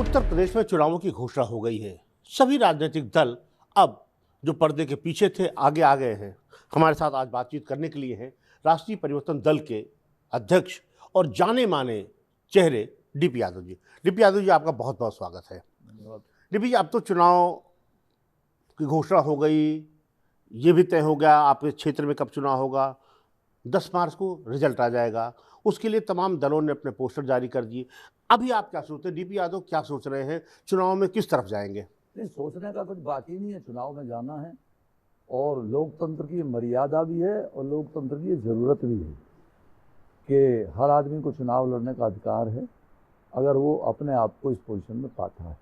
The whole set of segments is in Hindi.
उत्तर प्रदेश में चुनावों की घोषणा हो गई है। सभी राजनीतिक दल अब जो पर्दे के पीछे थे आगे आ गए हैं। हमारे साथ आज बातचीत करने के लिए हैं राष्ट्रीय परिवर्तन दल के अध्यक्ष और जाने माने चेहरे डीपी यादव जी। डीपी यादव जी, आपका बहुत बहुत स्वागत है। डीपी जी, अब तो चुनाव की घोषणा हो गई, ये भी तय हो गया आपके क्षेत्र में कब चुनाव होगा। 10 मार्च को रिजल्ट आ जाएगा। उसके लिए तमाम दलों ने अपने पोस्टर जारी कर दिए। अभी आप क्या सोचते हैं, डीपी यादव क्या सोच रहे हैं, चुनाव में किस तरफ जाएंगे? नहीं, सोचने का कुछ बाकी नहीं है। चुनाव में जाना है और लोकतंत्र की मर्यादा भी है और लोकतंत्र की ज़रूरत भी है कि हर आदमी को चुनाव लड़ने का अधिकार है अगर वो अपने आप को इस पोजीशन में पाता है।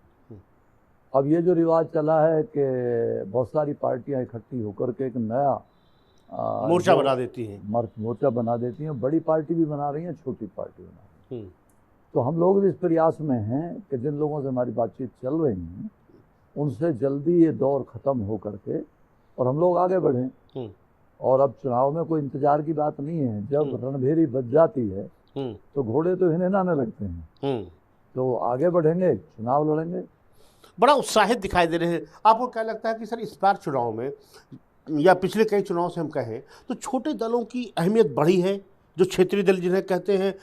अब ये जो रिवाज चला है कि बहुत सारी पार्टियां इकट्ठी होकर के एक नया मोर्चा बना देती हैं। मोर्चा बना देती हैं। बड़ी पार्टी भी बना रही हैं, छोटी पार्टी बना रही हैं। तो हम लोग भी इस प्रयास में हैं कि जिन लोगों से हमारी बातचीत चल रही है उनसे जल्दी ये दौर ख़त्म हो करके और हम लोग आगे बढ़ें। और अब चुनाव में कोई इंतजार की बात नहीं है। जब रणभेरी बज जाती है तो घोड़े तो हिनहिनाने लगते हैं। तो आगे बढ़ेंगे, चुनाव लड़ेंगे। बड़ा उत्साहित दिखाई दे रहे हैं। आपको क्या लगता है कि सर इस बार चुनाव में या पिछले कई चुनाव से हम कहें तो छोटे दलों की अहमियत बढ़ी है, जो क्षेत्रीय दल जिन्हें कहते हैं?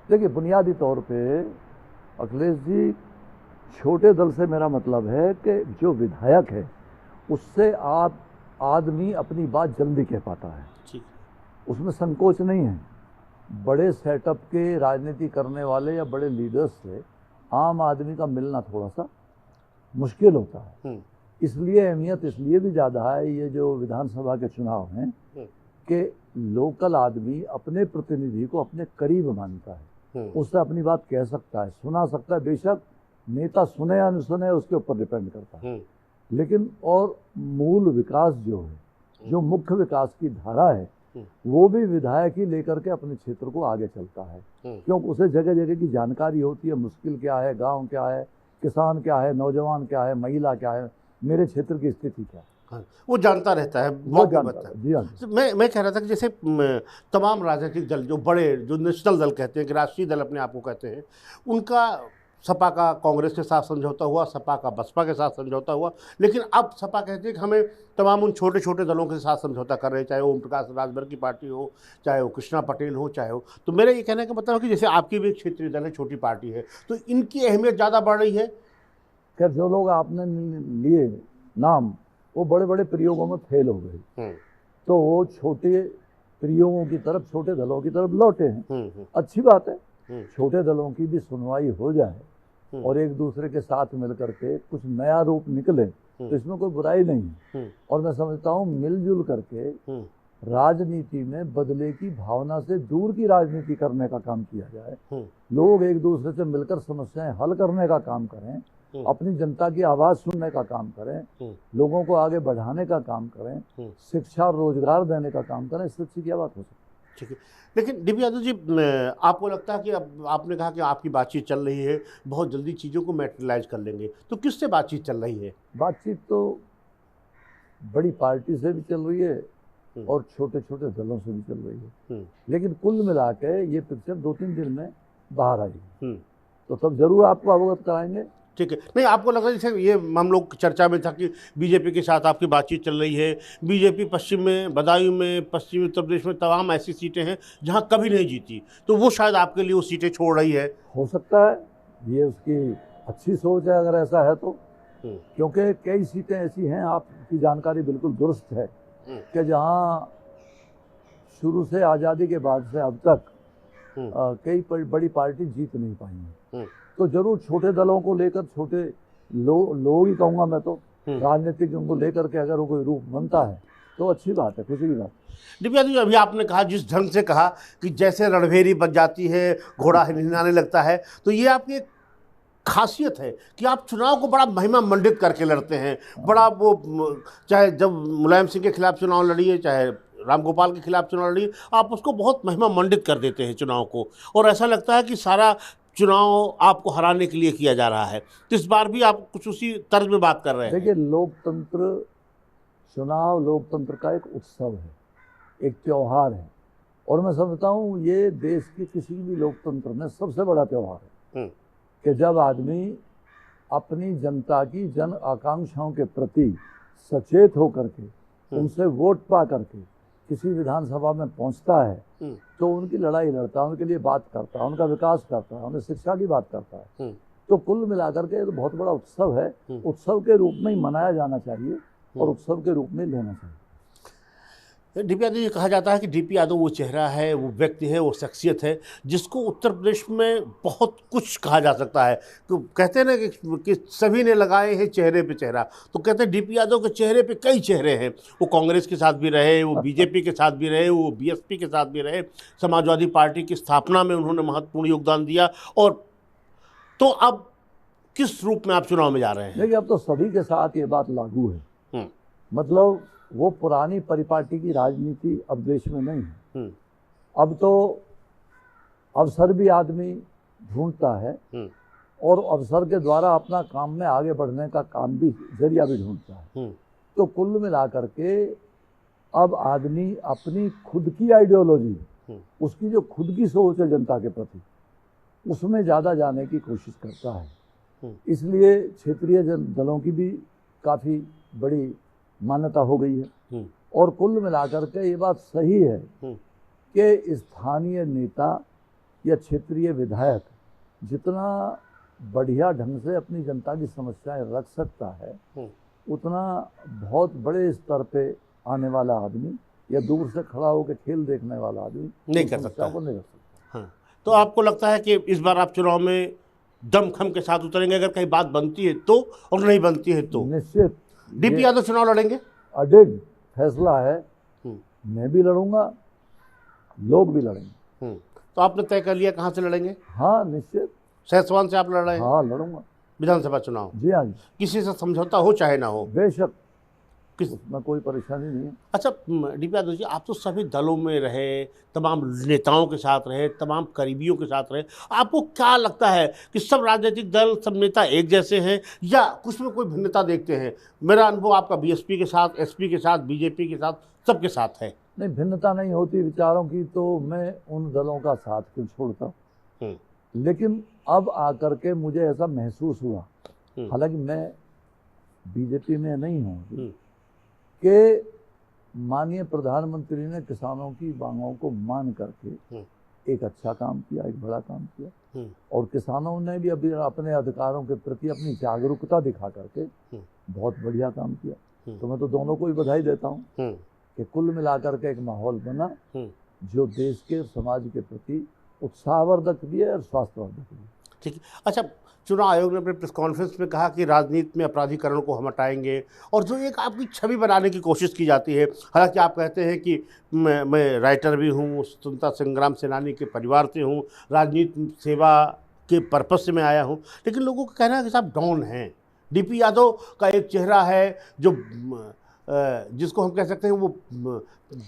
देखिए, बुनियादी तौर पे अखिलेश जी, छोटे दल से मेरा मतलब है कि जो विधायक है उससे आप आदमी अपनी बात जल्दी कह पाता है, उसमें संकोच नहीं है। बड़े सेटअप के राजनीति करने वाले या बड़े लीडर्स से आम आदमी का मिलना थोड़ा सा मुश्किल होता है। इसलिए अहमियत इसलिए भी ज़्यादा है ये जो विधानसभा के चुनाव हैं कि लोकल आदमी अपने प्रतिनिधि को अपने करीब मानता है, उससे अपनी बात कह सकता है, सुना सकता है। बेशक नेता सुने या न सुने उसके ऊपर डिपेंड करता है, लेकिन और मूल विकास जो है, जो मुख्य विकास की धारा है, वो भी विधायक ही लेकर के अपने क्षेत्र को आगे चलता है। क्योंकि उसे जगह जगह की जानकारी होती है, मुश्किल क्या है, गांव क्या है, किसान क्या है, नौजवान क्या है, महिला क्या है, मेरे क्षेत्र की स्थिति क्या है। हाँ, वो जानता रहता है, वो जानता है। जी हाँ। मैं कह रहा था कि जैसे तमाम राजनीतिक दल जो बड़े जो नेशनल दल कहते हैं कि राष्ट्रीय दल अपने आप को कहते हैं, उनका सपा का कांग्रेस के साथ समझौता हुआ, सपा का बसपा के साथ समझौता हुआ, लेकिन अब सपा कहते हैं कि हमें तमाम उन छोटे छोटे दलों के साथ समझौता कर रहे हैं, चाहे वो ओम प्रकाश राजभर की पार्टी हो, चाहे वो कृष्णा पटेल हो, चाहे हो। तो मेरा ये कहने का मतलब है कि जैसे आपकी भी एक क्षेत्रीय दल है, छोटी पार्टी है, तो इनकी अहमियत ज़्यादा बढ़ रही है। खैर, जो लोग आपने लिए नाम वो बड़े बड़े प्रयोगों में फेल हो गए, तो वो छोटे प्रयोगों की तरफ, छोटे दलों की तरफ लौटे हैं। अच्छी बात है, छोटे दलों की भी सुनवाई हो जाए और एक दूसरे के साथ मिलकर के कुछ नया रूप निकले तो इसमें कोई बुराई नहीं है। और मैं समझता हूँ मिलजुल करके राजनीति में बदले की भावना से दूर की राजनीति करने का काम किया जाए। लोग एक दूसरे से मिलकर समस्याएं हल करने का काम करें, अपनी जनता की आवाज़ सुनने का काम करें, लोगों को आगे बढ़ाने का काम करें, शिक्षा और रोजगार देने का काम करें। इससे अच्छी क्या बात हो सकती है। ठीक है, लेकिन डीपी यादव जी, आपको लगता है कि अब आपने कहा कि आपकी बातचीत चल रही है, बहुत जल्दी चीज़ों को मैटेरियलाइज कर लेंगे, तो किससे बातचीत चल रही है? बातचीत तो बड़ी पार्टी से भी चल रही है और छोटे छोटे दलों से भी चल रही है, लेकिन कुल मिला के ये पिक्चर 2-3 दिन में बाहर आई, तो तब जरूर आपको अवगत कराएंगे। ठीक है, नहीं आपको लगा जैसे ये हम लोग चर्चा में था कि बीजेपी के साथ आपकी बातचीत चल रही है, बीजेपी पश्चिम में, बदायूं में, पश्चिमी उत्तर प्रदेश में तमाम ऐसी सीटें हैं जहां कभी नहीं जीती, तो वो शायद आपके लिए वो सीटें छोड़ रही है। हो सकता है, ये उसकी अच्छी सोच है अगर ऐसा है तो, क्योंकि कई सीटें ऐसी हैं, आपकी जानकारी बिल्कुल दुरुस्त है कि जहाँ शुरू से आज़ादी के बाद से अब तक कई बड़ी पार्टी जीत नहीं पाई है। तो जरूर छोटे दलों को लेकर, छोटे लोग ही कहूँगा मैं तो, राजनीतिक उनको लेकर के अगर वो कोई रूप बनता है तो अच्छी बात है, खुशी की बात। डीपी यादव जी, अभी आपने कहा जिस ढंग से कहा कि जैसे रणभेरी बज जाती है, घोड़ा हिलने लगता है, तो ये आपकी एक खासियत है कि आप चुनाव को बड़ा महिमा मंडित करके लड़ते हैं। बड़ा वो, चाहे जब मुलायम सिंह के खिलाफ चुनाव लड़िए, चाहे रामगोपाल के खिलाफ चुनाव लड़िए, आप उसको बहुत महिमा मंडित कर देते हैं चुनाव को, और ऐसा लगता है कि सारा चुनाव आपको हराने के लिए किया जा रहा है। तो इस बार भी आप कुछ उसी तर्ज में बात कर रहे हैं। देखिए, लोकतंत्र, चुनाव लोकतंत्र का एक उत्सव है, एक त्यौहार है, और मैं समझता हूँ ये देश के किसी भी लोकतंत्र में सबसे बड़ा त्यौहार है कि जब आदमी अपनी जनता की जन आकांक्षाओं के प्रति सचेत होकर के उनसे वोट पा करके किसी विधानसभा में पहुंचता है तो उनकी लड़ाई लड़ता है, उनके लिए बात करता है, उनका विकास करता है, उन्हें शिक्षा की बात करता है। तो कुल मिलाकर के तो बहुत बड़ा उत्सव है, उत्सव के रूप में ही मनाया जाना चाहिए और उत्सव के रूप में लेना चाहिए। डीपी यादव, ये कहा जाता है कि डीपी यादव वो चेहरा है, वो व्यक्ति है, वो शख्सियत है जिसको उत्तर प्रदेश में बहुत कुछ कहा जा सकता है। तो कहते हैं ना कि सभी ने लगाए हैं चेहरे पे चेहरा, तो कहते हैं डीपी यादव के चेहरे पे कई चेहरे हैं। वो कांग्रेस के साथ भी रहे, वो बीजेपी के साथ भी रहे, वो बीएसपी के साथ भी रहे, समाजवादी पार्टी की स्थापना में उन्होंने महत्वपूर्ण योगदान दिया। और तो अब किस रूप में आप चुनाव में जा रहे हैं? देखिए, अब तो सभी के साथ ये बात लागू है। मतलब वो पुरानी परिपाटी की राजनीति अब देश में नहीं है। अब तो अवसर भी आदमी ढूंढता है और अवसर के द्वारा अपना काम में आगे बढ़ने का काम भी, जरिया भी ढूंढता है। तो कुल मिलाकर के अब आदमी अपनी खुद की आइडियोलॉजी, उसकी जो खुद की सोच है जनता के प्रति, उसमें ज़्यादा जाने की कोशिश करता है। इसलिए क्षेत्रीय दलों की भी काफ़ी बड़ी मान्यता हो गई है। और कुल मिलाकर के ये बात सही है कि स्थानीय नेता या क्षेत्रीय विधायक जितना बढ़िया ढंग से अपनी जनता की समस्याएं रख सकता है, उतना बहुत बड़े स्तर पे आने वाला आदमी या दूर से खड़ा होकर खेल देखने वाला आदमी नहीं कर सकता। हाँ, तो आपको लगता है कि इस बार आप चुनाव में दमखम के साथ उतरेंगे अगर कहीं बात बनती है तो, और नहीं बनती है तो? निश्चित डीपी यादव चुनाव लड़ेंगे? अडिग फैसला है, मैं भी लड़ूंगा, लोग भी लड़ेंगे। तो आपने तय कर लिया कहाँ से लड़ेंगे? हाँ निश्चित, सहसवान से आप लड़ रहे हैं? हाँ लड़ूंगा। विधानसभा चुनाव? जी हाँ जी। किसी से समझौता हो चाहे ना हो? बेशक, उसमें कोई परेशानी नहीं है। अच्छा डीपी यादव जी, आप तो सभी दलों में रहे, तमाम नेताओं के साथ रहे, तमाम करीबियों के साथ रहे, आपको क्या लगता है कि सब राजनीतिक दल, सब नेता एक जैसे हैं या कुछ में कोई भिन्नता देखते हैं? मेरा अनुभव आपका बीएसपी के साथ, एसपी के साथ, बीजेपी के साथ, सबके साथ है। नहीं, भिन्नता नहीं होती विचारों की तो मैं उन दलों का साथ क्यों छोड़ता। लेकिन अब आकर के मुझे ऐसा महसूस हुआ, हालांकि मैं बीजेपी में नहीं हूँ, कि माननीय प्रधानमंत्री ने किसानों की मांगों को मान करके एक अच्छा काम किया, एक बड़ा काम किया। और किसानों ने भी अभी अपने अधिकारों के प्रति अपनी जागरूकता दिखा करके बहुत बढ़िया काम किया। तो मैं तो दोनों को ही बधाई देता हूँ कि कुल मिलाकर के एक माहौल बना जो देश के समाज के प्रति उत्साहवर्धक भी है और स्वास्थ्यवर्धक भी है। ठीक है। अच्छा, चुनाव आयोग ने अपने प्रेस कॉन्फ्रेंस में कहा कि राजनीति में अपराधीकरण को हम हटाएंगे, और जो एक आपकी छवि बनाने की कोशिश की जाती है, हालांकि आप कहते हैं कि मैं राइटर भी हूँ, स्वतंत्रता संग्राम सेनानी के परिवार से हूँ, राजनीति सेवा के पर्पज से मैं आया हूँ, लेकिन लोगों का कहना है कि साहब डॉन हैं। डीपी यादव का एक चेहरा है जो जिसको हम कह सकते हैं वो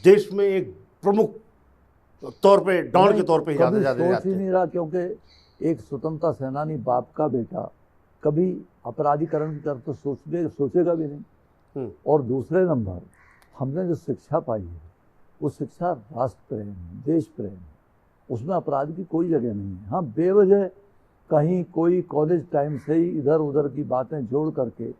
देश में एक प्रमुख तौर पे डॉन के तौर पे ज़्यादा जाते ही नहीं रहा, क्योंकि एक स्वतंत्रता सेनानी बाप का बेटा कभी अपराधीकरण की तरफ तो सोचेगा भी नहीं। और दूसरे नंबर, हमने जो शिक्षा पाई है वो शिक्षा राष्ट्र प्रेम है, देश प्रेम है, उसमें अपराध की कोई जगह नहीं है। हाँ, बेवजह कहीं कोई कॉलेज टाइम से ही इधर उधर की बातें जोड़ करके,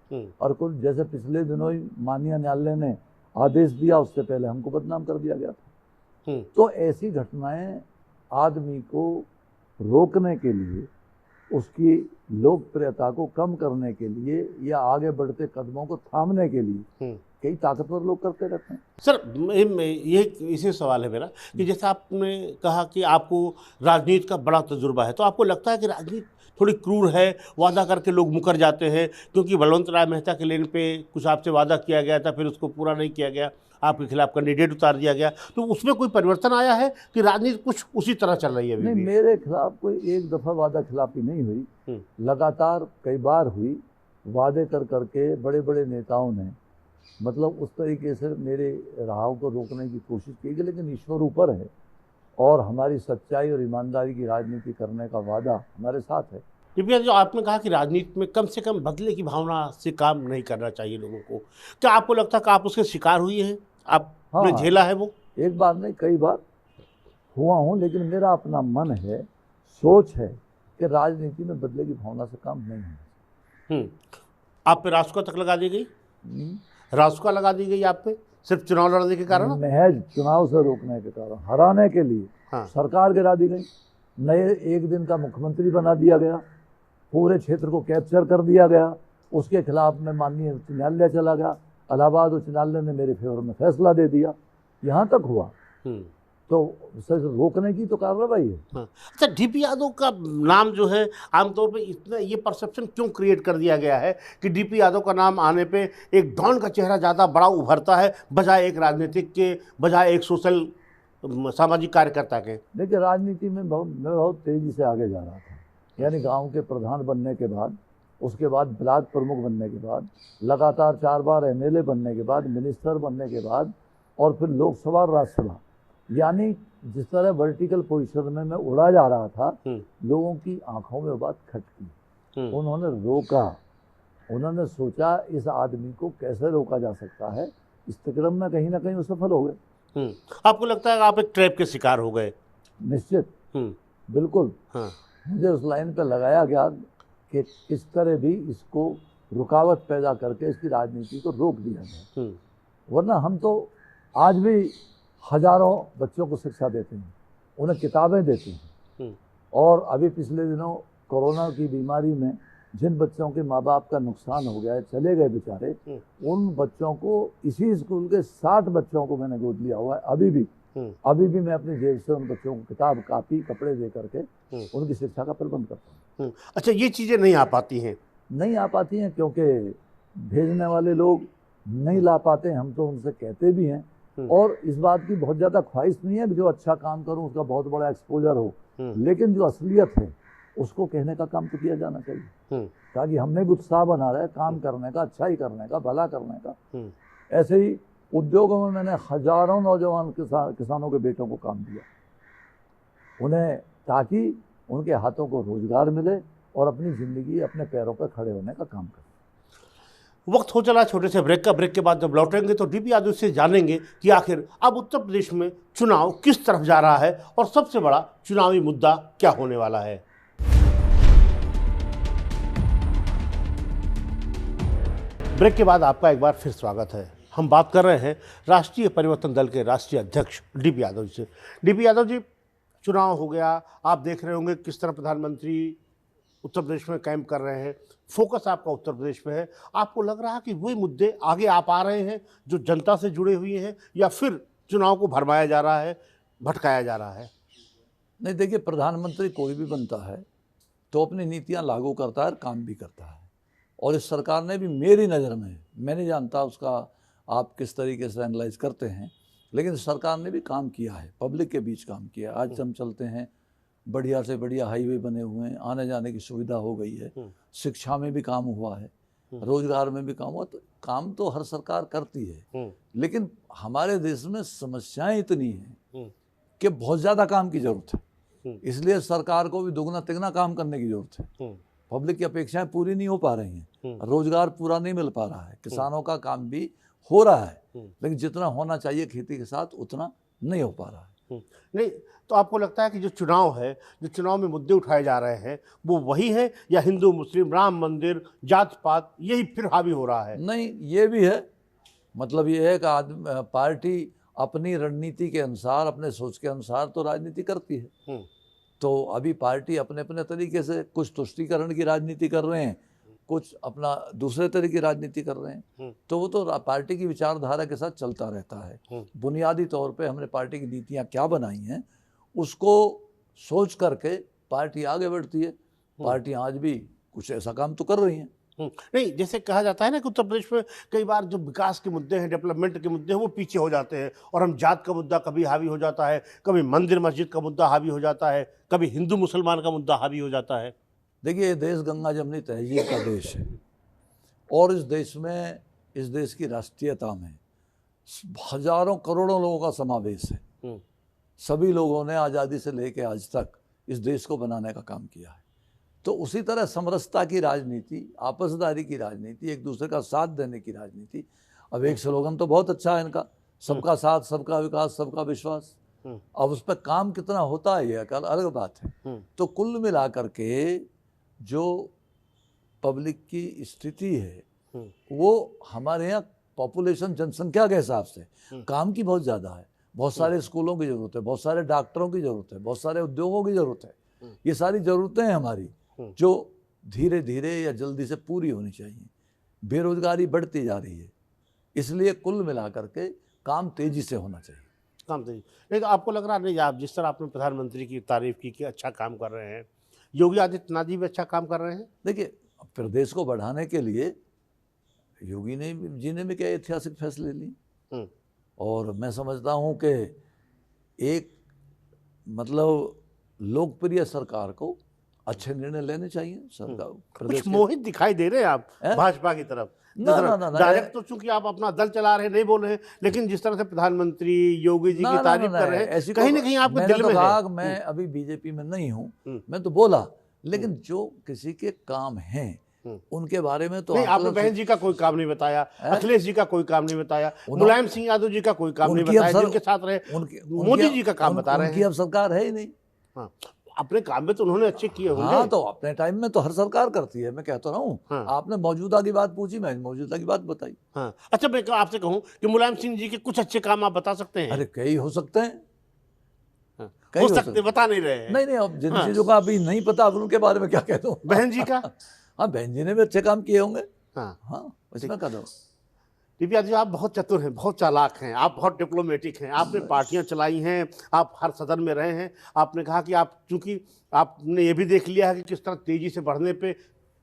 और कुछ जैसे पिछले दिनों ही माननीय न्यायालय ने आदेश दिया, उससे पहले हमको बदनाम कर दिया गया था। तो ऐसी घटनाएं आदमी को रोकने के लिए, उसकी लोकप्रियता को कम करने के लिए या आगे बढ़ते कदमों को थामने के लिए कई ताकतवर लोग करते रहते हैं। सर, ये इसी सवाल है मेरा कि जैसे आपने कहा कि आपको राजनीति का बड़ा तजुर्बा है, तो आपको लगता है कि राजनीति थोड़ी क्रूर है, वादा करके लोग मुकर जाते हैं? क्योंकि बलवंत राय मेहता के लेन पे कुछ आपसे वादा किया गया था, फिर उसको पूरा नहीं किया गया, आपके खिलाफ कैंडिडेट उतार दिया गया, तो उसमें कोई परिवर्तन आया है कि राजनीति कुछ उसी तरह चल रही है? नहीं, मेरे खिलाफ कोई एक दफ़ा वादा खिलाफी नहीं हुई, लगातार कई बार हुई। वादे कर करके बड़े बड़े नेताओं ने मतलब उस तरीके से मेरे राहों को रोकने की कोशिश की गई, लेकिन ईश्वर ऊपर है और हमारी सच्चाई और ईमानदारी की राजनीति करने का वादा हमारे साथ है। जो आपने कहा कि राजनीति में कम से कम बदले की भावना से काम नहीं करना चाहिए लोगों को, क्या आपको लगता है कि आप उसके शिकार हुई हैं? आपने झेला है वो? एक बार नहीं, कई बार हुआ हूँ, लेकिन मेरा अपना मन है, सोच है कि राजनीति में बदले की भावना से काम नहीं है। आप पे रासुका तक लगा दी गई, रासुका लगा दी गई आप पे सिर्फ चुनाव लड़ने के कारण? महज चुनाव से रोकने के कारण, हराने के लिए हाँ। सरकार गिरा दी गई, नए एक दिन का मुख्यमंत्री बना दिया गया, पूरे क्षेत्र को कैप्चर कर दिया गया, उसके खिलाफ में माननीय उच्च न्यायालय चला गया, इलाहाबाद उच्च न्यायालय ने मेरे फेवर में फैसला दे दिया, यहाँ तक हुआ। तो उसे रोकने की तो कार्रवाई है। हाँ। अच्छा, डीपी यादव का नाम जो है आमतौर पे इतना ये परसेप्शन क्यों क्रिएट कर दिया गया है कि डीपी यादव का नाम आने पे एक डॉन का चेहरा ज़्यादा बड़ा उभरता है बजाय एक राजनीतिक के, बजाय एक सोशल सामाजिक कार्यकर्ता के? देखिए, राजनीति में मैं बहुत तेज़ी से आगे जा रहा था, यानी गांव के प्रधान बनने के बाद, उसके बाद ब्लॉक प्रमुख बनने के बाद, लगातार 4 बार एमएलए बनने के बाद, मिनिस्टर बनने के बाद, और फिर लोकसभा और राज्यसभा, यानी जिस तरह वर्टिकल पोजीशन में मैं उड़ा जा रहा था, लोगों की आंखों में बात खटकी, उन्होंने रोका, उन्होंने सोचा इस आदमी को कैसे रोका जा सकता है, इस क्रम में कहीं ना कहीं वो सफल हो गए। आपको लगता है कि आप एक ट्रैप के शिकार हो गए? निश्चित, बिल्कुल। हाँ। मुझे उस लाइन पर लगाया गया कि किस तरह भी इसको रुकावट पैदा करके इसकी राजनीति को रोक दिया जाए, वरना हम तो आज भी हजारों बच्चों को शिक्षा देते हैं, उन्हें किताबें देते हैं, और अभी पिछले दिनों कोरोना की बीमारी में जिन बच्चों के माँ बाप का नुकसान हो गया है, चले गए बेचारे, उन बच्चों को, इसी स्कूल के 60 बच्चों को मैंने गोद लिया हुआ है। अभी भी मैं अपनी जेब से उन बच्चों को किताब, कापी, कपड़े दे करके उनकी शिक्षा का प्रबंध करता हूँ। अच्छा, ये चीज़ें नहीं आ पाती हैं? नहीं आ पाती हैं, क्योंकि भेजने वाले लोग नहीं ला पाते, हम तो उनसे कहते भी हैं, और इस बात की बहुत ज़्यादा ख्वाहिश नहीं है कि जो अच्छा काम करूं उसका बहुत बड़ा एक्सपोजर हो, लेकिन जो असलियत है उसको कहने का काम तो किया जाना चाहिए, ताकि हमें भी उत्साह बना रहे काम करने का, अच्छाई करने का, भला करने का। ऐसे ही उद्योगों में मैंने हजारों नौजवान किसानों के बेटों को काम दिया, उन्हें, ताकि उनके हाथों को रोजगार मिले और अपनी ज़िंदगी अपने पैरों पर खड़े होने का काम करें। वक्त हो चला छोटे से ब्रेक का। ब्रेक के बाद जब लौटेंगे तो डीपी यादव से जानेंगे कि आखिर अब उत्तर प्रदेश में चुनाव किस तरफ जा रहा है और सबसे बड़ा चुनावी मुद्दा क्या होने वाला है। ब्रेक के बाद आपका एक बार फिर स्वागत है। हम बात कर रहे हैं राष्ट्रीय परिवर्तन दल के राष्ट्रीय अध्यक्ष डीपी यादव से। डीपी यादव जी, चुनाव हो गया, आप देख रहे होंगे किस तरह प्रधानमंत्री उत्तर प्रदेश में कैंप कर रहे हैं, फोकस आपका उत्तर प्रदेश पे है। आपको लग रहा है कि वही मुद्दे आगे आ पा रहे हैं जो जनता से जुड़े हुए हैं, या फिर चुनाव को भरमाया जा रहा है, भटकाया जा रहा है? नहीं, देखिए, प्रधानमंत्री कोई भी बनता है तो अपनी नीतियां लागू करता है और काम भी करता है, और इस सरकार ने भी, मेरी नज़र में, मैं नहीं जानता उसका आप किस तरीके से एनालाइज करते हैं, लेकिन सरकार ने भी काम किया है, पब्लिक के बीच काम किया है। आज हम चलते हैं, बढ़िया से बढ़िया हाईवे बने हुए हैं, आने जाने की सुविधा हो गई है, शिक्षा में भी काम हुआ है, रोजगार में भी काम हुआ, तो काम तो हर सरकार करती है, लेकिन हमारे देश में समस्याएं इतनी हैं कि बहुत ज़्यादा काम की ज़रूरत है, इसलिए सरकार को भी दुगना तिगना काम करने की ज़रूरत है। पब्लिक की अपेक्षाएं पूरी नहीं हो पा रही हैं, रोजगार पूरा नहीं मिल पा रहा है, किसानों का काम भी हो रहा है, लेकिन जितना होना चाहिए खेती के साथ उतना नहीं हो पा रहा है। नहीं, तो आपको लगता है कि जो चुनाव है, जो चुनाव में मुद्दे उठाए जा रहे हैं, वो वही है, या हिंदू मुस्लिम, राम मंदिर, जात पात, यही फिर हावी हो रहा है? नहीं, ये भी है। मतलब ये है कि पार्टी अपनी रणनीति के अनुसार, अपने सोच के अनुसार तो राजनीति करती है। तो अभी पार्टी अपने अपने तरीके से, कुछ तुष्टीकरण की राजनीति कर रहे हैं, कुछ अपना दूसरे तरह की राजनीति कर रहे हैं, तो वो तो पार्टी की विचारधारा के साथ चलता रहता है। बुनियादी तौर पे हमने पार्टी की नीतियां क्या बनाई हैं उसको सोच करके पार्टी आगे बढ़ती है। पार्टी आज भी कुछ ऐसा काम तो कर रही हैं। नहीं, जैसे कहा जाता है ना कि उत्तर प्रदेश में कई बार जो विकास के मुद्दे हैं, डेवलपमेंट के मुद्दे हैं, वो पीछे हो जाते हैं, और हम जात का मुद्दा कभी हावी हो जाता है, कभी मंदिर मस्जिद का मुद्दा हावी हो जाता है, कभी हिंदू मुसलमान का मुद्दा हावी हो जाता है। देखिए, ये देश गंगा जमनी तहजीब का देश है, और इस देश में, इस देश की राष्ट्रीयता में हजारों करोड़ों लोगों का समावेश है। सभी लोगों ने आज़ादी से लेकर आज तक इस देश को बनाने का काम किया है। तो उसी तरह समरसता की राजनीति, आपसदारी की राजनीति, एक दूसरे का साथ देने की राजनीति। अब एक स्लोगन तो बहुत अच्छा है इनका, सबका साथ, सबका विकास, सबका विश्वास। अब उस पर काम कितना होता है ये अलग बात है। तो कुल मिलाकर के जो पब्लिक की स्थिति है वो हमारे यहाँ पॉपुलेशन जनसंख्या के हिसाब से काम की बहुत ज़्यादा है। बहुत सारे स्कूलों की ज़रूरत है, बहुत सारे डॉक्टरों की ज़रूरत है, बहुत सारे उद्योगों की ज़रूरत है। ये सारी ज़रूरतें हैं हमारी जो धीरे धीरे या जल्दी से पूरी होनी चाहिए। बेरोजगारी बढ़ती जा रही है, इसलिए कुल मिलाकर के काम तेज़ी से होना चाहिए। काम तेजी, लेकिन आपको लग रहा नहीं, आप जिस तरह आपने प्रधानमंत्री की तारीफ की कि अच्छा काम कर रहे हैं, योगी आदित्यनाथ जी भी अच्छा काम कर रहे हैं? देखिए, प्रदेश को बढ़ाने के लिए योगी जी ने भी क्या ऐतिहासिक फैसले लिए, और मैं समझता हूँ कि एक मतलब लोकप्रिय सरकार को अच्छे निर्णय लेने चाहिए। सरकार प्रदेश कुछ मोहित दिखाई दे रहे हैं आप भाजपा की तरफ। ना डायरेक्ट तो चूंकि आप अपना दल चला रहे हैं, नहीं बोल रहे हैं, लेकिन जिस तरह से प्रधानमंत्री योगी जी की तारीफ कर रहे हैं, कहीं ना कहीं आपके दिल में है। मैं अभी बीजेपी में नहीं हूँ, मैं तो बोला, लेकिन जो किसी के काम हैं उनके बारे में तो नहीं, आपने बहन जी का कोई काम नहीं बताया, अखिलेश जी का कोई काम नहीं बताया, मुलायम सिंह यादव जी का कोई काम नहीं बताया, जिनके साथ रहे मोदी जी का काम बता रहे हैं। उनकी अब सरकार है ही नहीं। हाँ, अपने काम में तो उन्होंने अच्छे किए होंगे। हाँ, तो अपने टाइम में तो हर सरकार करती है, मैं कहता रहा हूँ। हाँ। आपने मौजूदा की बात पूछी, मैं मौजूदा की बात बताई। हाँ, अच्छा, मैं आपसे कहूँ कि मुलायम सिंह जी के कुछ अच्छे काम आप बता सकते हैं? अरे कई हो सकते हैं। हो सकते, बता नहीं रहे हैं। नहीं, अब जिन चीजों का अभी नहीं पता, उनके बारे में क्या कहता हूँ। बहन जी का? हाँ, बहन जी ने भी अच्छे काम किए होंगे। हाँ, इसमें कह दो। दिव्या जी, आप बहुत चतुर हैं, बहुत चालाक हैं, आप बहुत डिप्लोमेटिक हैं, आपने पार्टियां चलाई हैं, आप हर सदन में रहे हैं। आपने कहा कि आप, चूंकि आपने ये भी देख लिया है कि किस तरह तेजी से बढ़ने पे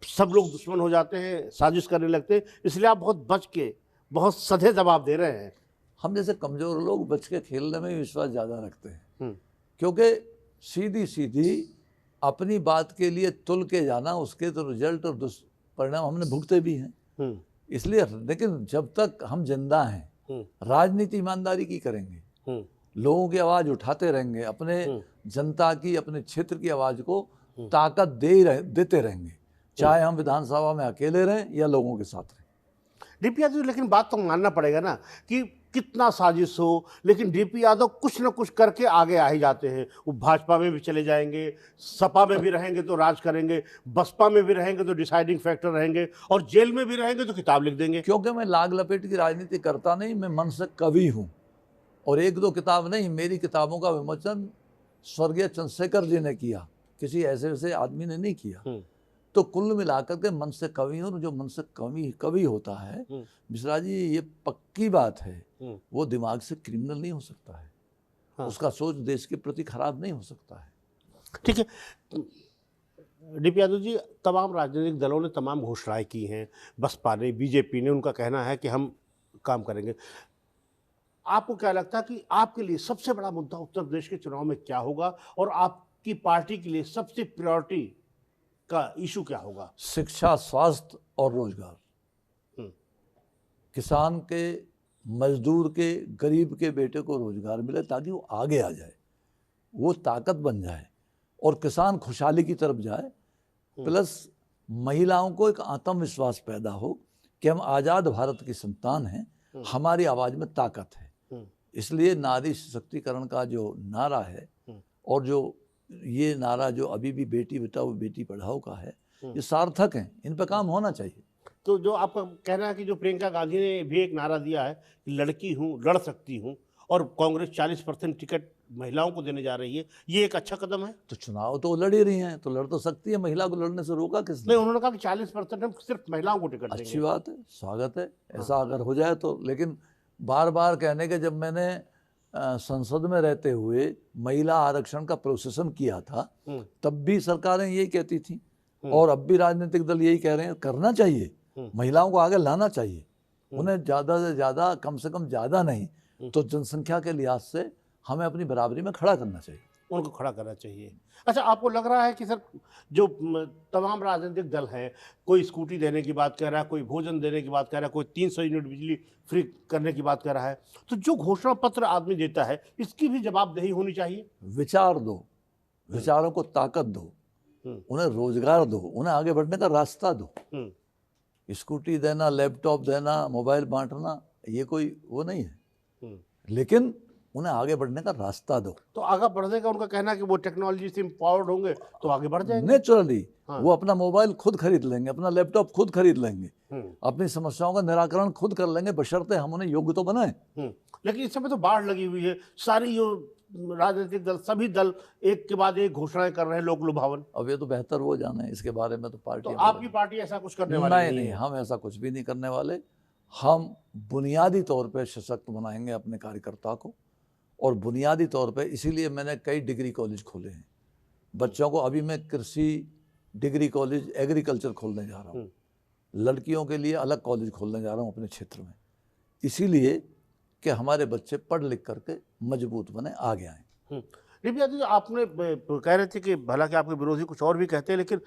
सब लोग दुश्मन हो जाते हैं, साजिश करने लगते हैं, इसलिए आप बहुत बच के, बहुत सधे जवाब दे रहे हैं। हम जैसे कमज़ोर लोग बच के खेलने में विश्वास ज़्यादा रखते हैं, क्योंकि सीधी सीधी अपनी बात के लिए तुल के जाना, उसके तो रिजल्ट और दुष्परिणाम हमने भुगते भी हैं। इसलिए, लेकिन जब तक हम जिंदा हैं, राजनीति ईमानदारी की करेंगे, लोगों की आवाज़ उठाते रहेंगे, अपने जनता की, अपने क्षेत्र की आवाज़ को ताकत देते रहेंगे, चाहे हम विधानसभा में अकेले रहें या लोगों के साथ रहें। डीपी यादव, लेकिन बात तो मानना पड़ेगा ना कि कितना साजिश हो, लेकिन डीपी यादव कुछ ना कुछ करके आगे आ ही जाते हैं। वो भाजपा में भी चले जाएंगे, सपा में भी रहेंगे तो राज करेंगे, बसपा में भी रहेंगे तो डिसाइडिंग फैक्टर रहेंगे, और जेल में भी रहेंगे तो किताब लिख देंगे। क्योंकि मैं लाग लपेट की राजनीति करता नहीं, मैं मन से कवि हूँ, और एक दो किताब नहीं, मेरी किताबों का विमोचन स्वर्गीय चंद्रशेखर जी ने किया, किसी ऐसे वैसे आदमी ने नहीं किया। तो कुल मिलाकर के मन से कवि हूँ, जो मन से कवि होता है मिश्रा जी, ये पक्की बात है, वो दिमाग से क्रिमिनल नहीं हो सकता है। हाँ। उसका सोच देश के प्रति खराब नहीं हो सकता है। ठीक है डीपी यादव जी, तमाम राजनीतिक दलों ने तमाम घोषणाएं की हैं, बसपा ने, बीजेपी ने, उनका कहना है कि हम काम करेंगे। आपको क्या लगता है कि आपके लिए सबसे बड़ा मुद्दा उत्तर प्रदेश के चुनाव में क्या होगा, और आपकी पार्टी के लिए सबसे प्रायोरिटी का इशू क्या होगा? शिक्षा, स्वास्थ्य और रोजगार। किसान के, मजदूर के, गरीब के बेटे को रोजगार मिले ताकि वो आगे आ जाए, वो ताकत बन जाए और किसान खुशहाली की तरफ जाए, प्लस महिलाओं को एक आत्मविश्वास पैदा हो कि हम आज़ाद भारत की संतान हैं, हमारी आवाज़ में ताकत है। इसलिए नारी सशक्तिकरण का जो नारा है, और जो ये नारा जो अभी भी बेटी बचाओ बेटी पढ़ाओ का है, ये सार्थक है, इन पर काम होना चाहिए। तो जो आपका कहना है कि जो प्रियंका गांधी ने भी एक नारा दिया है कि लड़की हूँ, लड़ सकती हूँ, और कांग्रेस 40% टिकट महिलाओं को देने जा रही है, ये एक अच्छा कदम है। तो चुनाव तो लड़ ही रही हैं, तो लड़ तो सकती है, महिला को लड़ने से रोका किसने? नहीं, उन्होंने कहा कि 40% हम सिर्फ महिलाओं को टिकट देंगे। अच्छी बात है, स्वागत है, ऐसा अगर हो जाए तो। लेकिन बार बार कहने के, जब मैंने संसद में रहते हुए महिला आरक्षण का प्रोसेसन किया था, तब भी सरकारें यही कहती थी, और अब भी राजनीतिक दल यही कह रहे हैं, करना चाहिए, महिलाओं को आगे लाना चाहिए, उन्हें ज़्यादा से ज़्यादा, कम से कम ज़्यादा नहीं तो जनसंख्या के लिहाज से हमें अपनी बराबरी में खड़ा करना चाहिए, उनको खड़ा करना चाहिए। अच्छा, आपको लग रहा है कि सर जो तमाम राजनीतिक दल हैं, कोई स्कूटी देने की बात कर रहा है, कोई भोजन देने की बात कर रहा है, कोई 300 यूनिट बिजली फ्री करने की बात कर रहा है, तो जो घोषणा पत्र आदमी देता है, इसकी भी जवाबदेही होनी चाहिए। विचार दो, विचारों को ताकत दो, उन्हें रोजगार दो, उन्हें आगे बढ़ने का रास्ता दो। स्कूटी देना, लैपटॉप देना, मोबाइल बांटना, ये कोई वो नहीं है, लेकिन उन्हें आगे बढ़ने का रास्ता दो। तो आगे बढ़ने का उनका कहना है कि वो टेक्नोलॉजी से एम्पावर्ड होंगे तो आगे बढ़ जाएंगे। नेचुरली हाँ। वो अपना मोबाइल खुद खरीद लेंगे, अपना लैपटॉप खुद खरीद लेंगे, हम्म, अपनी समस्याओं का निराकरण खुद कर लेंगे, बशर्ते हम उन्हें योग्य तो बनाएं। लेकिन इस समय तो बाढ़ लगी हुई है, सारी जो राजनीतिक दल, सभी दल एक के बाद एक घोषणाएं कर रहे हैं लोक लुभावन। अब ये तो बेहतर वो जाने, इसके बारे में तो तो पार्टी आपकी पार्टी ऐसा कुछ करने वाली नहीं नहीं नहीं, है? हम ऐसा कुछ भी नहीं करने वाले। हम बुनियादी तौर पे सशक्त बनाएंगे अपने कार्यकर्ता को, और बुनियादी तौर पे इसीलिए मैंने कई डिग्री कॉलेज खोले हैं बच्चों को। अभी मैं कृषि डिग्री कॉलेज, एग्रीकल्चर खोलने जा रहा हूँ, लड़कियों के लिए अलग कॉलेज खोलने जा रहा हूँ अपने क्षेत्र में, इसीलिए कि हमारे बच्चे पढ़ लिख करके मजबूत बने, आगे आएँ। रिपिया जी, आपने कह रहे थे कि भला कि आपके विरोधी कुछ और भी कहते हैं, लेकिन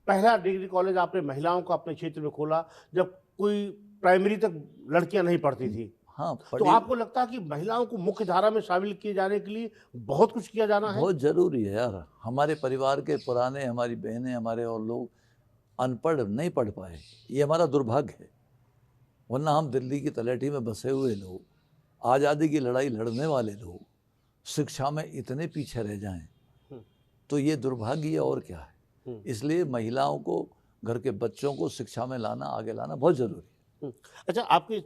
पहला डिग्री कॉलेज आपने महिलाओं का अपने क्षेत्र में खोला जब कोई प्राइमरी तक लड़कियां नहीं पढ़ती थी। हाँ, तो आपको लगता है कि महिलाओं को मुख्य धारा में शामिल किए जाने के लिए बहुत कुछ किया जाना है? बहुत ज़रूरी है यार। हमारे परिवार के पुराने, हमारी बहनें, हमारे और लोग अनपढ़ नहीं पढ़ पाए, ये हमारा दुर्भाग्य है। वरना हम दिल्ली की तलेठी में बसे हुए लोग, आज़ादी की लड़ाई लड़ने वाले लोग, शिक्षा में इतने पीछे रह जाएं तो ये दुर्भाग्य है, और क्या है। इसलिए महिलाओं को, घर के बच्चों को शिक्षा में लाना, आगे लाना बहुत ज़रूरी है। अच्छा, आपकी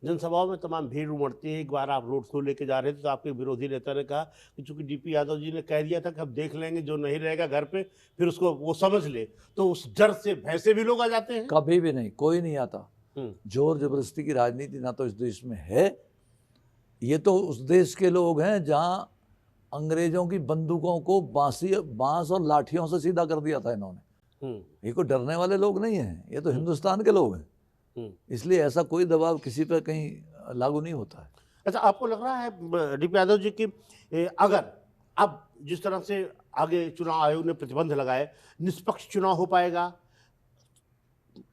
जनसभाओं में तमाम भीड़ उमड़ती है। एक बार आप रोड शो लेके जा रहे थे तो आपके विरोधी नेता ने कहा कि चूंकि डीपी यादव जी ने कह दिया था कि हम देख लेंगे, जो नहीं रहेगा घर पे फिर उसको वो समझ ले, तो उस डर से भय से भी लोग आ जाते हैं। कभी भी नहीं, कोई नहीं आता। जोर जबरदस्ती की राजनीति ना तो इस देश में है। ये तो उस देश के लोग हैं जहां अंग्रेजों की बंदूकों को बांस और लाठियों से सीधा कर दिया था इन्होंने। ये कोई डरने वाले लोग नहीं हैं, ये तो हिंदुस्तान के लोग हैं। इसलिए ऐसा कोई दबाव किसी पर कहीं लागू नहीं होता है। अच्छा, आपको लग रहा है डीपी यादव जी की अगर अब जिस तरह से आगे चुनाव आयोग ने प्रतिबंध लगाए, निष्पक्ष चुनाव हो पाएगा?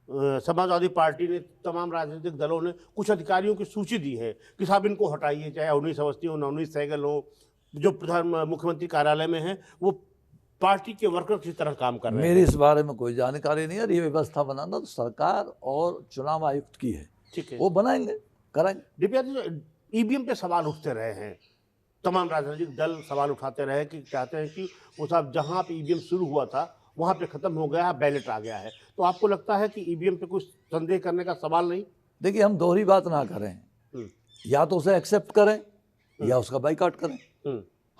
समाजवादी पार्टी ने, तमाम राजनीतिक दलों ने कुछ अधिकारियों की सूची दी है कि साहब इनको हटाइए, चाहे अवनीश अवस्थी हो, नवनीत सहगल हो, जो मुख्यमंत्री कार्यालय में है, वो पार्टी के वर्कर की तरह काम कर रहे हैं। मेरी इस बारे में कोई जानकारी नहीं है। ये व्यवस्था बनाना तो सरकार और चुनाव आयुक्त की है, ठीक है, वो बनाएंगे, कराएंगे। डीपीआर जी, ईवीएम पे सवाल उठते रहे हैं, तमाम राजनीतिक दल सवाल उठाते रहे कि चाहते हैं कि वो साहब जहाँ पे ईवीएम शुरू हुआ था वहाँ पे खत्म हो गया, बैलेट आ गया है। तो आपको लगता है कि ईवीएम पे कुछ संदेह करने का सवाल नहीं? देखिए, हम दोहरी बात ना करें, या तो उसे एक्सेप्ट करें या उसका बाइकआउट करें।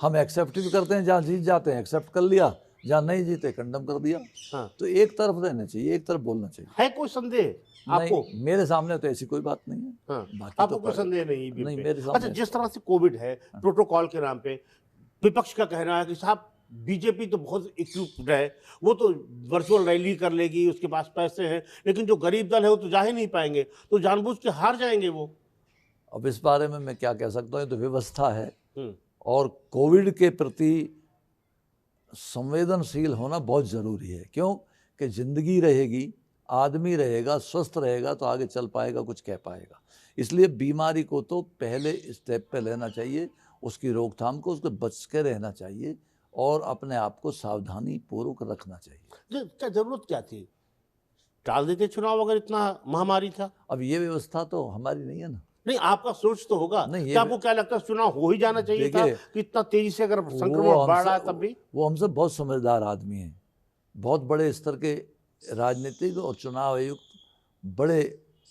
हम एक्सेप्ट भी करते हैं, जहाँ जीत जाते हैं एक्सेप्ट कर लिया, जहाँ नहीं जीते कंडम कर दिया। हाँ। तो एक तरफ रहना चाहिए, एक तरफ बोलना चाहिए। है कोई संदेह आपको? मेरे सामने तो ऐसी कोई बात नहीं है। हाँ। बाकी आपको तो कोई संदेह नहीं? नहीं, मेरे सामने। अच्छा, जिस तरह से कोविड है, प्रोटोकॉल के नाम पे विपक्ष का कहना है कि साहब बीजेपी तो बहुत इक्विप्ड है, वो तो वर्चुअल रैली कर लेगी, उसके पास पैसे हैं, लेकिन जो गरीब दल है वो तो जा ही नहीं पाएंगे, तो जानबूझ के हार जाएंगे वो। अब इस बारे में मैं क्या कह सकता हूँ, ये तो व्यवस्था है, और कोविड के प्रति संवेदनशील होना बहुत ज़रूरी है। क्यों कि ज़िंदगी रहेगी, आदमी रहेगा, स्वस्थ रहेगा तो आगे चल पाएगा, कुछ कह पाएगा। इसलिए बीमारी को तो पहले स्टेप पे लेना चाहिए, उसकी रोकथाम को, उसको बच के रहना चाहिए, और अपने आप को सावधानी पूर्वक रखना चाहिए। क्या जरूरत क्या थी? टाल देते चुनाव अगर इतना महामारी था। अब ये व्यवस्था तो हमारी नहीं है ना। नहीं, आपका सोच तो होगा। नहीं, क्या आपको क्या लगता है चुनाव हो ही जाना चाहिए था कि इतना तेजी से अगर संक्रमण बढ़ रहा है तब भी? वो हमसे बहुत समझदार आदमी हैं, बहुत बड़े स्तर के राजनीतिक और चुनाव आयुक्त बड़े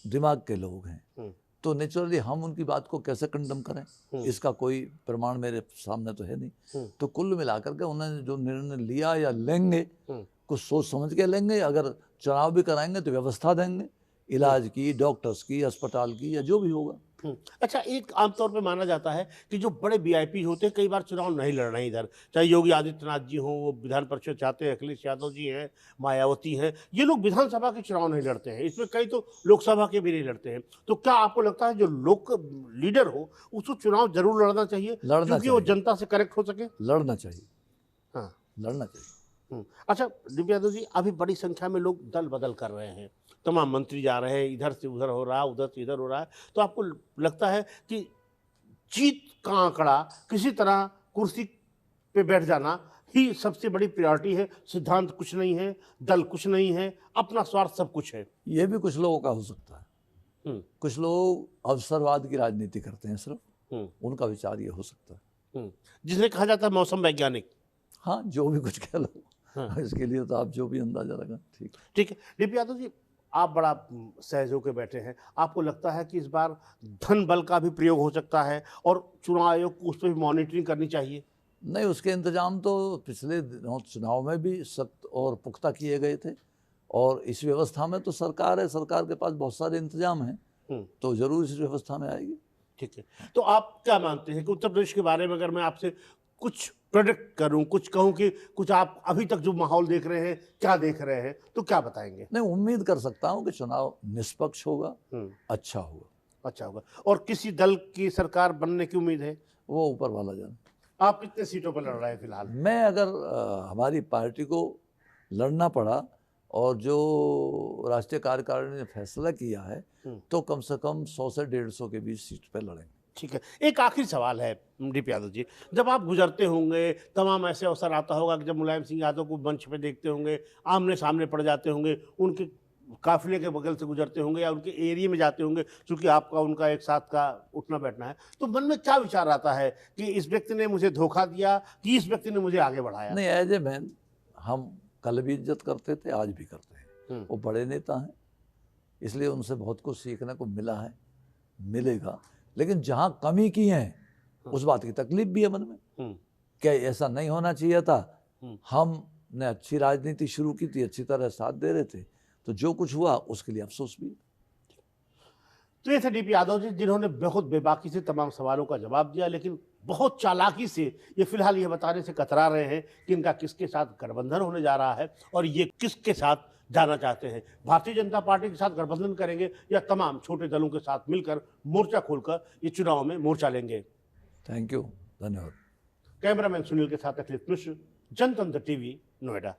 दिमाग के लोग हैं, तो नेचुरली हम उनकी बात को कैसे कंडम करें, इसका कोई प्रमाण मेरे सामने तो है नहीं। तो कुल मिलाकर के उन्होंने जो निर्णय लिया या लेंगे, कुछ सोच समझ के लेंगे। अगर चुनाव भी कराएंगे तो व्यवस्था देंगे, इलाज की, डॉक्टर्स की, अस्पताल की, या जो भी होगा। अच्छा, एक आमतौर पे माना जाता है कि जो बड़े वीआईपी होते हैं कई बार चुनाव नहीं लड़ रहे हैं इधर, चाहे योगी आदित्यनाथ जी हों, वो विधान परिषद चाहते हैं, अखिलेश यादव जी हैं, मायावती हैं, ये लोग विधानसभा के चुनाव नहीं लड़ते हैं, इसमें कई तो लोकसभा के भी नहीं लड़ते हैं। तो क्या आपको लगता है जो लोक लीडर हो उसको चुनाव जरूर लड़ना चाहिए, क्योंकि वो जनता से करेक्ट हो सके? लड़ना चाहिए, हाँ, लड़ना चाहिए। अच्छा डीपी यादव जी, अभी बड़ी संख्या में लोग दल बदल कर रहे हैं, तमाम मंत्री जा रहे हैं, इधर से उधर हो रहा है, उधर से इधर हो रहा है, तो आपको लगता है कि जीत का आंकड़ा, किसी तरह कुर्सी पे बैठ जाना ही सबसे बड़ी प्रायोरिटी है? सिद्धांत कुछ नहीं है, दल कुछ नहीं है, अपना स्वार्थ सब कुछ है? ये भी कुछ लोगों का हो सकता है। कुछ लोग अवसरवाद की राजनीति करते हैं सिर्फ, उनका विचार ये हो सकता है। जिसे कहा जाता है मौसम वैज्ञानिक। हाँ, जो भी कुछ कह लो, हाँ। इसके लिए तो आप जो भी अंदाजा लगा। ठीक है। डीपी यादव जी, आप बड़ा सहज होकर बैठे हैं, आपको लगता है कि इस बार धन बल का भी प्रयोग हो सकता है और चुनाव आयोग को उस पर भी मॉनिटरिंग करनी चाहिए? नहीं, उसके इंतजाम तो पिछले दिनों चुनाव में भी सख्त और पुख्ता किए गए थे, और इस व्यवस्था में तो सरकार है, सरकार के पास बहुत सारे इंतजाम हैं, तो जरूर इस व्यवस्था में आएगी। ठीक है। तो आप क्या मानते हैं कि उत्तर प्रदेश के बारे में अगर मैं आपसे कुछ प्रोडिक्ट करूं, कुछ कहूं कि कुछ आप अभी तक जो माहौल देख रहे हैं, क्या देख रहे हैं, तो क्या बताएंगे? नहीं, उम्मीद कर सकता हूं कि चुनाव निष्पक्ष होगा, अच्छा होगा। अच्छा होगा। और किसी दल की सरकार बनने की उम्मीद है? वो ऊपर वाला जाने। आप कितने सीटों पर लड़ रहे हैं फिलहाल? मैं अगर हमारी पार्टी को लड़ना पड़ा और जो राष्ट्रीय कार्यकारिणी ने फैसला किया है, तो कम से कम 100 से 150 के बीच सीट पर लड़ेंगे। ठीक है। एक आखिरी सवाल है डीपी यादव जी, जब आप गुजरते होंगे, तमाम ऐसे अवसर आता होगा कि जब मुलायम सिंह यादव को मंच पे देखते होंगे, आमने सामने पड़ जाते होंगे, उनके काफिले के बगल से गुजरते होंगे या उनके एरिया में जाते होंगे, क्योंकि आपका उनका एक साथ का उठना बैठना है, तो मन में क्या विचार आता है कि इस व्यक्ति ने मुझे धोखा दिया कि इस व्यक्ति ने मुझे आगे बढ़ाया? नहीं, एज ए मैन हम कल भी इज्जत करते थे, आज भी करते हैं। वो बड़े नेता हैं, इसलिए उनसे बहुत कुछ सीखने को मिला है, मिलेगा। लेकिन जहाँ कमी की है उस बात की तकलीफ भी है मन में, क्या ऐसा नहीं होना चाहिए था। हमने अच्छी राजनीति शुरू की थी, अच्छी तरह साथ दे रहे थे, तो जो कुछ हुआ उसके लिए अफसोस भी। तो ये थे डीपी यादव जी, जिन्होंने बहुत बेबाकी से तमाम सवालों का जवाब दिया, लेकिन बहुत चालाकी से ये फिलहाल ये बताने से कतरा रहे हैं कि इनका किसके साथ गठबंधन होने जा रहा है और ये किसके साथ जाना चाहते हैं। भारतीय जनता पार्टी के साथ गठबंधन करेंगे या तमाम छोटे दलों के साथ मिलकर मोर्चा खोलकर ये चुनाव में मोर्चा लेंगे। थैंक यू, धन्यवाद। कैमरामैन सुनील के साथ अखिलेश मिश्र, जनतंत्र टीवी, नोएडा।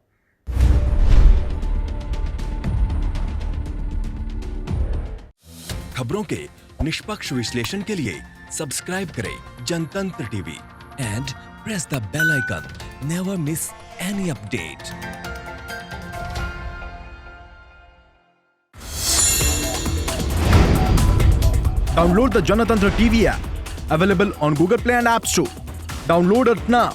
खबरों के निष्पक्ष विश्लेषण के लिए सब्सक्राइब करें Janatantra TV and press the bell icon. Never miss any update. Download the Janatantra TV app, available on Google Play and App Store. Download it now.